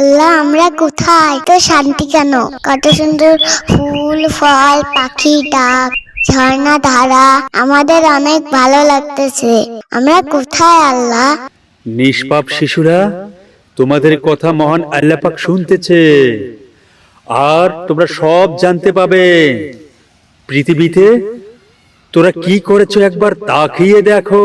আল্লাহ আমরা কোথায়, তো শান্তি কেন? কত সুন্দর ফুল ফল, পাখি ডাক, ঝর্ণা ধারা, আমাদের অনেক ভালো লাগতেছে। আমরা কোথায় আল্লাহ? নিষ্পাপ শিশুরা, তোমাদের কথা মহান আল্লাহ পাক শুনতেছে, আর তোমরা সব জানতে পাবে। পৃথিবীতে তোরা কি করেছো একবার তাকিয়ে দেখো।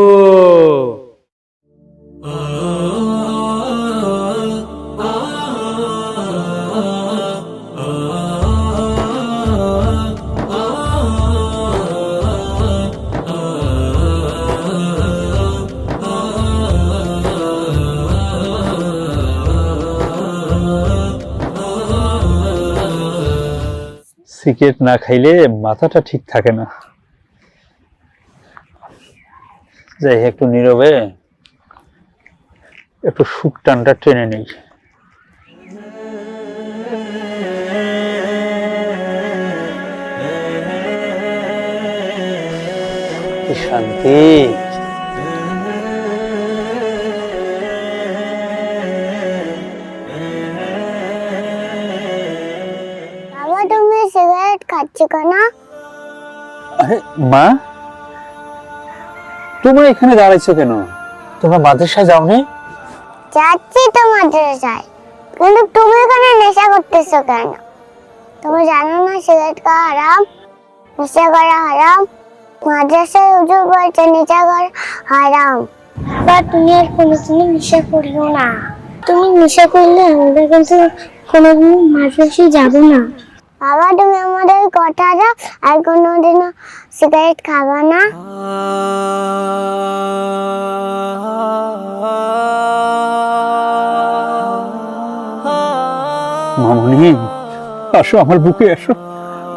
সিগারেট না খাইলে মাথাটা ঠিক থাকে না। যাই একটু নীরবে একটু সুখ টানটা টেনে নেই। কি শান্তি। বাবা তুমি সিগারেট খাচ্ছ কেন? আরে মা, তোমরা এখানে দাঁড়াইছো কেন? তোমরা মাদ্রাসায় যাওনি? যাচ্ছি তো মাদ্রাসায়, কিন্তু তুমি এখানে নেশা করতেছো কেন? তুমি জানো না সিগারেট খাওয়া হারাম, নেশা করা হারাম? মাদ্রাসায় হুজুর বলছে নেশা করা হারাম। বা তুমি আর কোনোদিনও নেশা করিও না। তুমি নেশা করলে আমরা কিন্তু কোনোদিন মাদ্রাসায় যাব না। বাবা তুমি আমাদের কথা দাও, আর কোনোদিনও সিগারেট খাবা না। মামনি, আসো আমার বুকে, আসো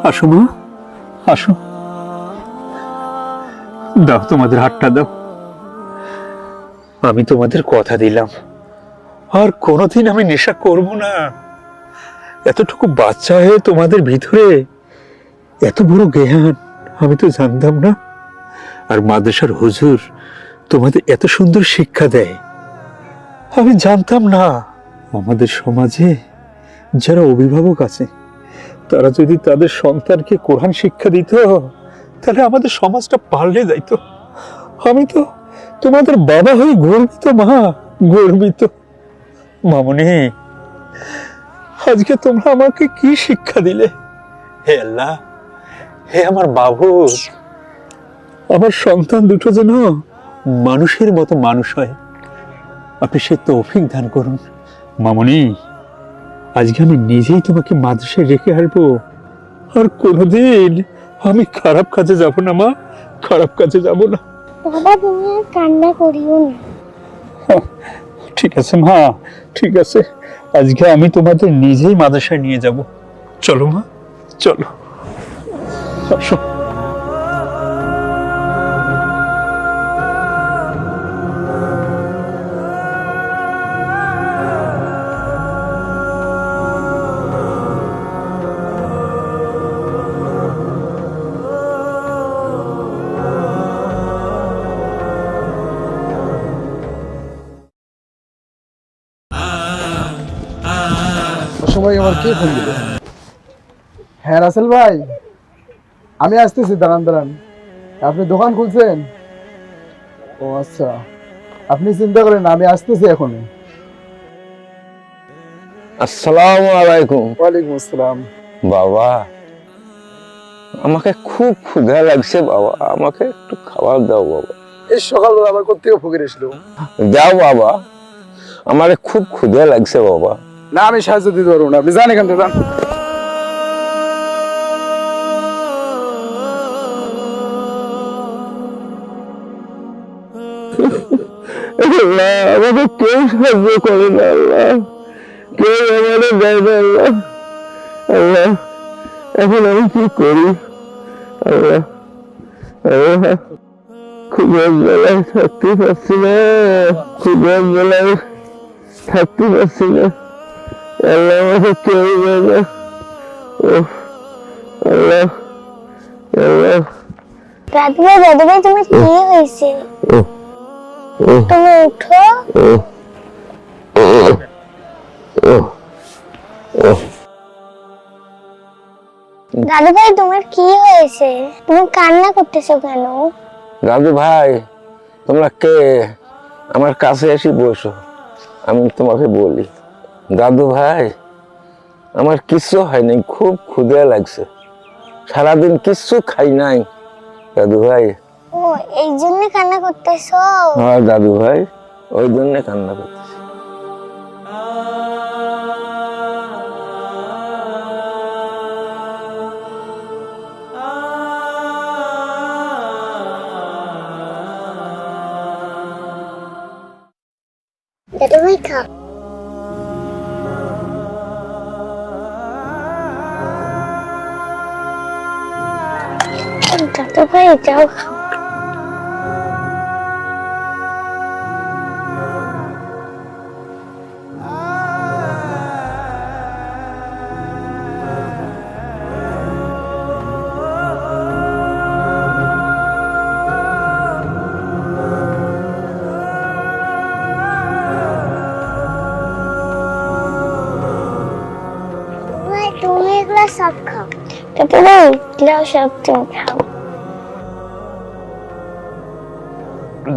আসো মা, আসো। দাও তোমাদের হাতটা দাও। আমি তোমাদের কথা দিলাম, আর কোনোদিন আমি নেশা করব না। এতটুকু বাচ্চা হয়ে তোমাদের ভিতরে এত বড় জ্ঞান আমি তো জানতাম না। আর মাদ্রাসার হুজুর তোমাদের এত সুন্দর শিক্ষা দেয় আমি জানতাম না। আমাদের সমাজে যারা অভিভাবক আছে তারা যদি তাদের সন্তানকে কোরআন শিক্ষা দিত, তাহলে আমাদের সমাজটা পাল্টে যাইতো। আমি তো তোমাদের বাবা হয়ে গর্বিত মা, গর্বিত। মামনি, আজকে তোমরা আমাকে কি শিক্ষা দিলে। হে আল্লাহ, হে আমার বাবু, আমার সন্তান দুটো যেন মানুষের মতো মানুষ হয়, আপনি সে তৌফিক দান করুন। মামনি, আজকে আমি নিজেই তোমাকে মাদ্রাসায় রেখে আসবো, আর কোনোদিন আমি খারাপ কাজে যাব না মা, খারাপ কাজে যাব না। বাবা তুমি আর কান্না করিও না। ঠিক আছে মা, ঠিক আছে, আজকে আমি তোমাদের নিজেই মাদ্রাসায় নিয়ে যাব। চলো মা, চলো, আসো। সময় আমার কে ফোন দিল? হ্যাঁ রাসেল ভাই, আমি আসতেছি, দাঁড়ান দাঁড়ান। আপনি দোকান খুলছেন? ও আচ্ছা, আপনি চিন্তা করেন না, আমি আসতেছি এখনই। আসসালামু আলাইকুম। ওয়ালাইকুম আসসালাম। বাবা, আমাকে খুব ক্ষুধা লাগছে বাবা, আমাকে একটু খাবার দাও বাবা। এই সকালবেলা আবার কোত্থেকে ফকির এসলো? দাও বাবা, আমারে খুব ক্ষুধা লাগছে বাবা। না আমি সাহায্য দিতে পারবো না, আপনি যান এখান থেকে, যান। আল্লাহ, আমাকে কেউ সাহায্য করে না আল্লাহ, কেউ আমারে দেয় না আল্লাহ। আল্লাহ, এখন আমি কি করি আল্লাহ? আল্লাহ, ক্ষুধার বেলায় থাকতে পারছি না, ক্ষুধার বেলায় থাকতে পারছি না আল্লাহ, আমাকে কেউ দেয় না। ও আল্লাহ, আল্লাহ। দাদু ভাই তোমার কি হয়েছে? তুমি উঠো। ও দাদু ভাই তোমার কি হয়েছে? তুমি কান্না করতেছো কেন? দাদু ভাই, তোমরা কে? আমার কাছে এসে বসো, আমি তোমাকে বলি। দাদু ভাই, আমার কিচ্ছু হয় নাই, খুব ক্ষুধা লাগছে, সারাদিন কিচ্ছু খাই নাই। দাদু ভাই, ও এই জন্য কান্না করতেছো? হ্যাঁ দাদু ভাই, ওই জন্য কান্না করতেছি। দাদু ভাই খাও। দাদু ভাই যাও খাও। ভাই তুমি এগুলো সব খাও। দাদু ভাই এগুলো সব তুমি খাও।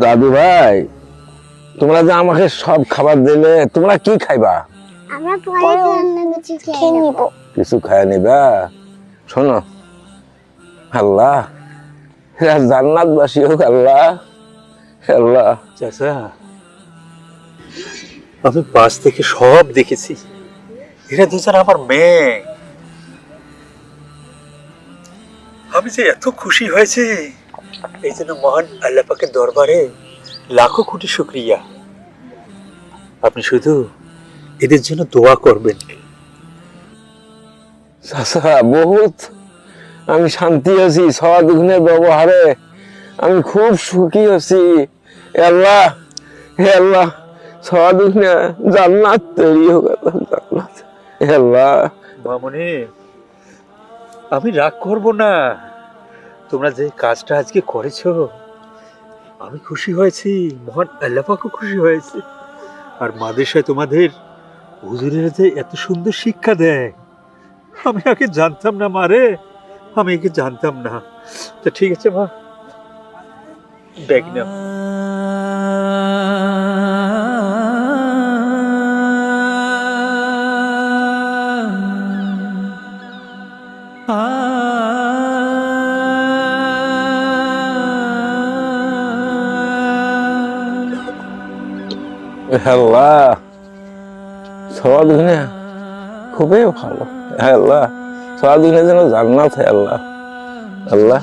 দাদু ভাই, তোমরা যে আমাকে সব খাবার দিলে, তোমরা কি খাইবা? আমরা পরে রান্না কিছু খেয়ে নিব। কিছু খায় নিবা? শোনো, আল্লাহ এরা জান্নাতবাসী হোক, আল্লাহ আল্লাহ। চাচা, আমি পাশ থেকে সব দেখেছি, এরা দুজন আমার মেয়ে। আমি যে এত খুশি হয়েছে, এই জন্য মহান আল্লাহ পাকের দরবারে লাখো কোটি শুকরিয়া। আপনি শুধু এদের জন্য দোয়া করবেন। চাচা, বহুত আমি শান্তি আছি, সবার দুগুণের ব্যবহারে আমি খুব সুখী আছি। হে আল্লাহ, হে আল্লাহ, সবার দুগুণে জান্নাত তৈরি হোক, জান্নাত। হে আল্লাহ, মামনি, আমি রাগ করব না। তোমরা যে কাজটা আজকে করেছো, আমি খুশি হয়েছি, মহান আল্লাহ পাকও খুশি হয়েছে। আর মাদ্রাসায় তোমাদের হুজুরেরা যে এত সুন্দর শিক্ষা দেয়, আমি আগে জানতাম না মারে, আমি আগে জানতাম না। তো ঠিক আছে মা, ব্যাগ নাও। হে আল্লাহ, সবার দুগুণে খুবই ভালো। হে আল্লাহ, সবার দুগুণে যেন জান্নাত। হে আল্লাহ, আল্লাহ